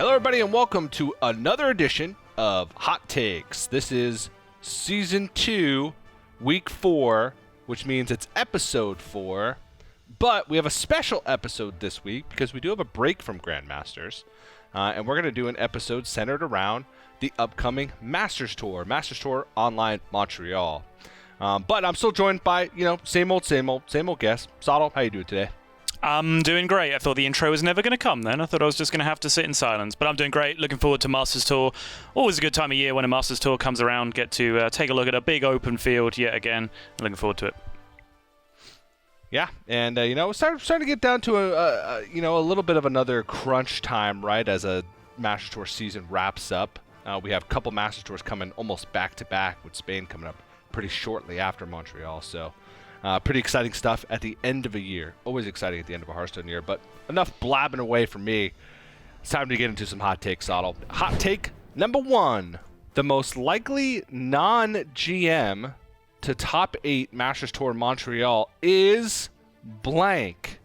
Hello, everybody, and welcome to another edition of Hot Takes. This is Season 2, Week 4, which means it's Episode 4. But we have a special episode this week because we do have a break from Grandmasters. And we're going to do an episode centered around the upcoming Masters Tour Online Montreal. But I'm still joined by, same old guest. Sottle, how you doing today? I'm doing great. I thought the intro was never going to come then. I thought I was just going to have to sit in silence. But I'm doing great. Looking forward to Masters Tour. Always a good time of year when a Masters Tour comes around. Get to take a look at a big open field yet again. Looking forward to it. Yeah, and we're starting to get down to a little bit of another crunch time, right? As a Masters Tour season wraps up, we have a couple Masters Tours coming almost back to back, with Spain coming up pretty shortly after Montreal. So, pretty exciting stuff at the end of a year. Always exciting at the end of a Hearthstone year. But enough blabbing away from me. It's time to get into some hot takes, Otto. Hot take number 1: the most likely non-GM to top 8 Masters Tour Montreal is blank.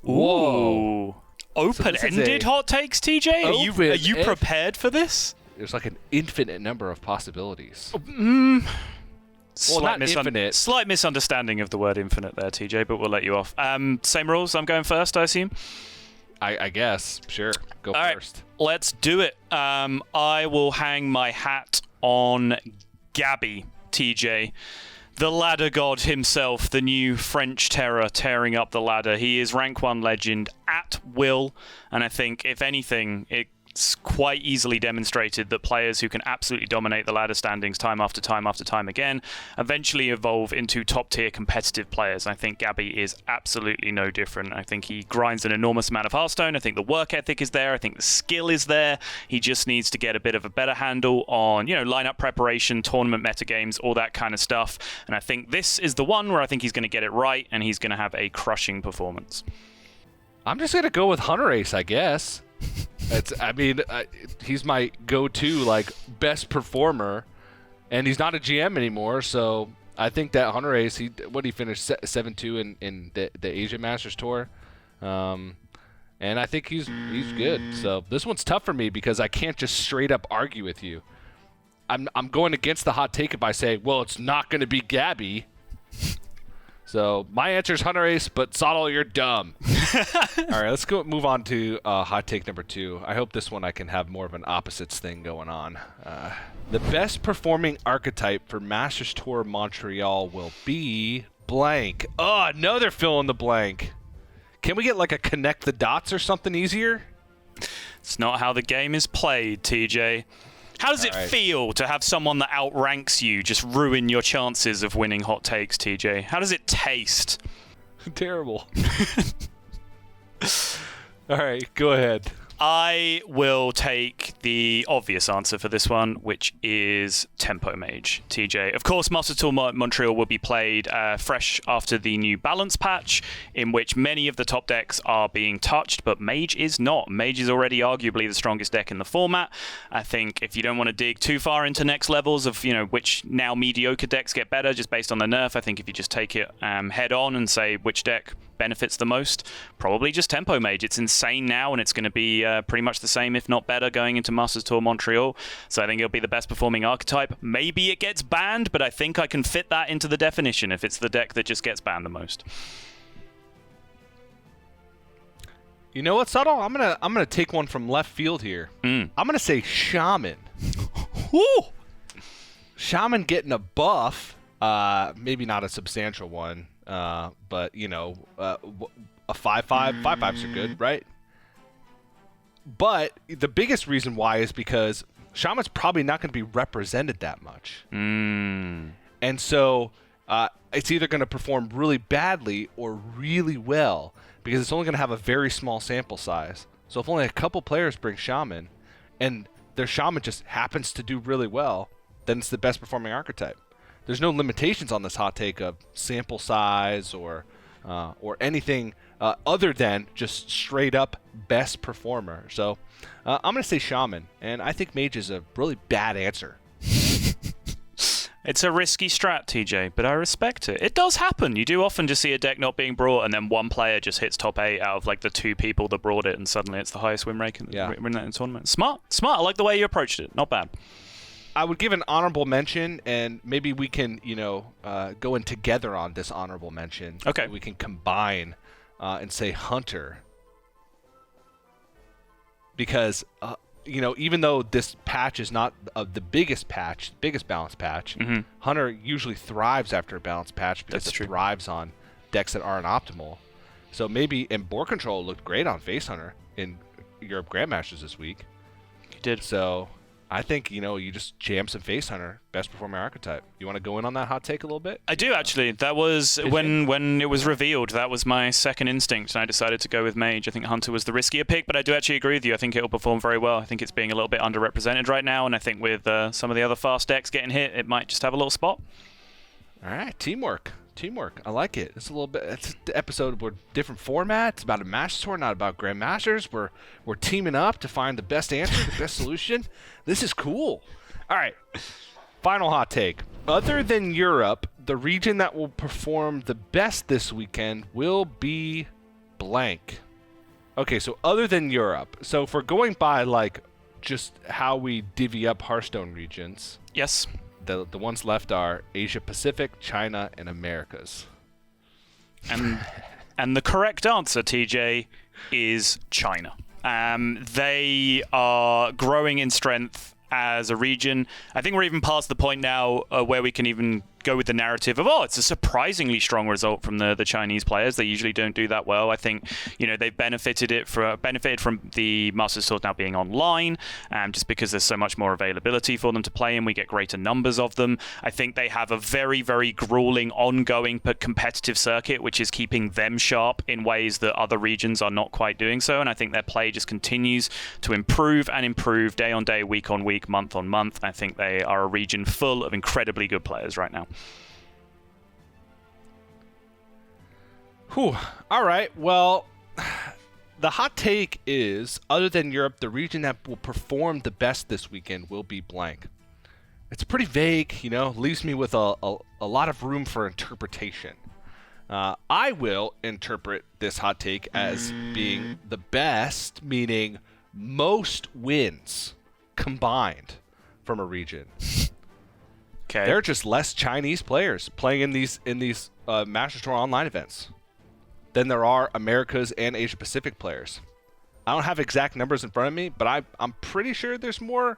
Whoa. Ooh. Open-ended hot takes, TJ? Are you prepared for this? There's like an infinite number of possibilities. Slight misunderstanding of the word infinite there, TJ, but we'll let you off. Same rules. I'm going first, I assume? I guess. Sure. Go All first. Right, let's do it. I will hang my hat on Gabby, TJ. The ladder god himself, the new French terror tearing up the ladder. He is rank 1 legend at will, and I think, if anything, it's quite easily demonstrated that players who can absolutely dominate the ladder standings time after time after time again eventually evolve into top-tier competitive players. I think Gabby is absolutely no different. I think he grinds an enormous amount of Hearthstone. I think the work ethic is there. I think the skill is there. He just needs to get a bit of a better handle on, lineup preparation, tournament metagames, all that kind of stuff. And I think this is the one where I think he's going to get it right, and he's going to have a crushing performance. I'm just going to go with Hunter Ace, I guess. He's my go-to, best performer, and he's not a GM anymore, so I think that Hunter Ace, he finished 7-2 in the Asia Masters Tour, and I think he's good. So this one's tough for me because I can't just straight up argue with you. I'm going against the hot take if I say, well, it's not going to be Gabby. So my answer is Hunter Ace, but Sottle, you're dumb. All right, let's move on to hot take number 2. I hope this one I can have more of an opposites thing going on. The best performing archetype for Masters Tour Montreal will be blank. Oh, another fill in the blank. Can we get a connect the dots or something easier? It's not how the game is played, TJ. How does it feel to have someone that outranks you just ruin your chances of winning hot takes, TJ? How does it taste? Terrible. All right, go ahead. I will take the obvious answer for this one, which is Tempo Mage, TJ. Of course, Masters Tour Montreal will be played fresh after the new balance patch, in which many of the top decks are being touched, but Mage is not. Mage is already arguably the strongest deck in the format. I think if you don't want to dig too far into next levels of, which now mediocre decks get better just based on the nerf, I think if you just take it head on and say which deck benefits the most, probably just Tempo Mage. It's insane now, and it's going to be pretty much the same, if not better, going into Masters Tour Montreal. So I think it'll be the best performing archetype. Maybe it gets banned, but I think I can fit that into the definition if it's the deck that just gets banned the most. You know what, Sottle? I'm gonna take one from left field here. I'm gonna say Shaman. Woo! Shaman getting a buff, maybe not a substantial one, but a 5/5. 5/5s are good, right? But the biggest reason why is because Shaman's probably not going to be represented that much. And so it's either going to perform really badly or really well because it's only going to have a very small sample size. So if only a couple players bring Shaman and their Shaman just happens to do really well, then it's the best performing archetype. There's no limitations on this hot take of sample size or anything other than just straight up best performer. So I'm going to say Shaman, and I think Mage is a really bad answer. It's a risky strat, TJ, but I respect it. It does happen. You do often just see a deck not being brought, and then one player just hits top 8 out of like the 2 people that brought it, and suddenly it's the highest win rate in the tournament. Smart. I like the way you approached it. Not bad. I would give an honorable mention, and maybe we can, go in together on this honorable mention. Okay. We can combine and say Hunter. Because, even though this patch is not the biggest balanced patch, Hunter usually thrives after a balanced patch because it thrives on decks that aren't optimal. So maybe, and board control looked great on Face Hunter in Europe Grandmasters this week. He did. So I think, you just jam some Face Hunter, best performing archetype. You want to go in on that hot take a little bit? I do, actually. That was when it was revealed. That was my second instinct, and I decided to go with Mage. I think Hunter was the riskier pick, but I do actually agree with you. I think it'll perform very well. I think it's being a little bit underrepresented right now, and I think with some of the other fast decks getting hit, it might just have a little spot. All right, teamwork. I like it. It's the episode where different formats. It's about a Masters tour, not about Grandmasters. We're teaming up to find the best answer, the best solution. This is cool. All right, final hot take. Other than Europe, the region that will perform the best this weekend will be blank. Okay, so other than Europe. So if we're going by just how we divvy up Hearthstone regions. Yes. The ones left are Asia Pacific, China, and Americas. And the correct answer, TJ, is China. They are growing in strength as a region. I think we're even past the point now where we can even go with the narrative of, it's a surprisingly strong result from the Chinese players. They usually don't do that well. I think, they've benefited from the Masters Tour now being online, just because there's so much more availability for them to play and we get greater numbers of them. I think they have a very, very grueling, ongoing but competitive circuit, which is keeping them sharp in ways that other regions are not quite doing so. And I think their play just continues to improve and improve day on day, week on week, month on month. I think they are a region full of incredibly good players right now. Whew. All right. Well, the hot take is, other than Europe, the region that will perform the best this weekend will be blank. It's pretty vague, leaves me with a lot of room for interpretation. I will interpret this hot take as being the best, meaning most wins combined from a region. Okay. There are just less Chinese players playing in these Masters Tour online events than there are Americas and Asia Pacific players. I don't have exact numbers in front of me, but I'm pretty sure there's more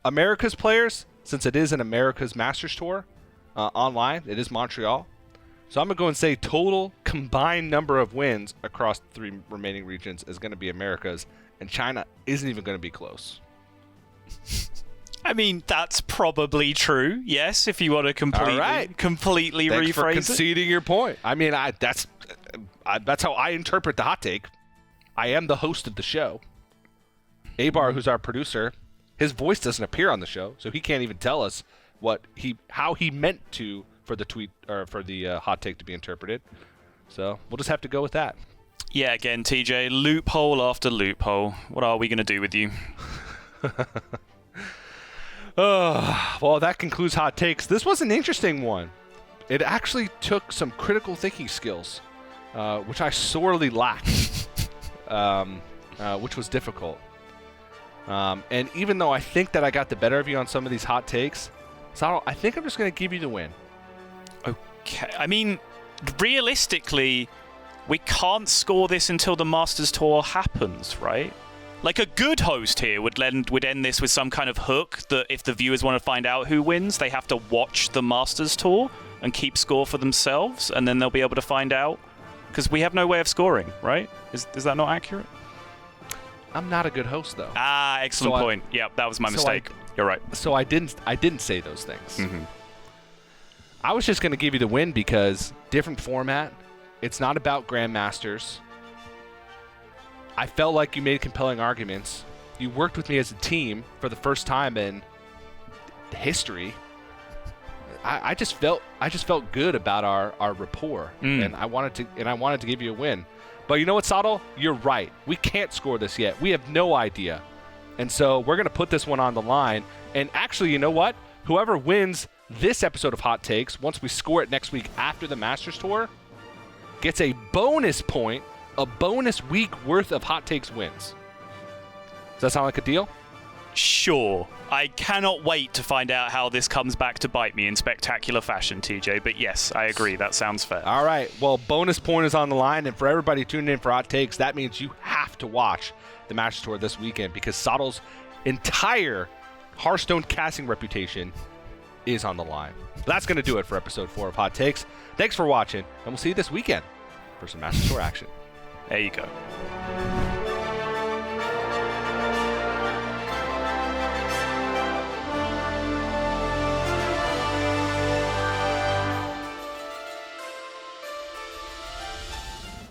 Americas players, since it is an Americas Masters Tour online. It is Montreal. So I'm going to go and say total combined number of wins across the 3 remaining regions is going to be Americas, and China isn't even going to be close. I mean, that's probably true, yes, if you want to completely Thanks rephrase for conceding your point. I mean, that's how I interpret the hot take. I am the host of the show. Abar, who's our producer, his voice doesn't appear on the show, so he can't even tell us how he meant to for the tweet or for the hot take to be interpreted. So we'll just have to go with that. Yeah, again, TJ, loophole after loophole. What are we going to do with you? Well, that concludes hot takes. This was an interesting one. It actually took some critical thinking skills, which I sorely lacked, which was difficult. And even though I think that I got the better of you on some of these hot takes, so I think I'm just going to give you the win. Okay. I mean, realistically, we can't score this until the Masters Tour happens, right? Like, a good host here would end this with some kind of hook that if the viewers want to find out who wins, they have to watch the Masters Tour and keep score for themselves, and then they'll be able to find out. Because we have no way of scoring, right? Is that not accurate? I'm not a good host, though. Excellent point. Yeah, that was my mistake. You're right. So I didn't say those things. Mm-hmm. I was just going to give you the win because different format. It's not about Grandmasters. I felt like you made compelling arguments. You worked with me as a team for the first time in history. I just felt good about our rapport, and I wanted to give you a win. But you know what, Saddle? You're right. We can't score this yet. We have no idea, and so we're gonna put this one on the line. And actually, you know what? Whoever wins this episode of Hot Takes, once we score it next week after the Masters Tour, gets a bonus point, a bonus week worth of Hot Takes wins. Does that sound like a deal? Sure. I cannot wait to find out how this comes back to bite me in spectacular fashion, TJ. But yes, I agree. That sounds fair. All right. Well, bonus point is on the line. And for everybody tuning in for Hot Takes, that means you have to watch the Masters Tour this weekend because Sottle's entire Hearthstone casting reputation is on the line. That's going to do it for episode 4 of Hot Takes. Thanks for watching, and we'll see you this weekend for some Masters Tour action. There you go.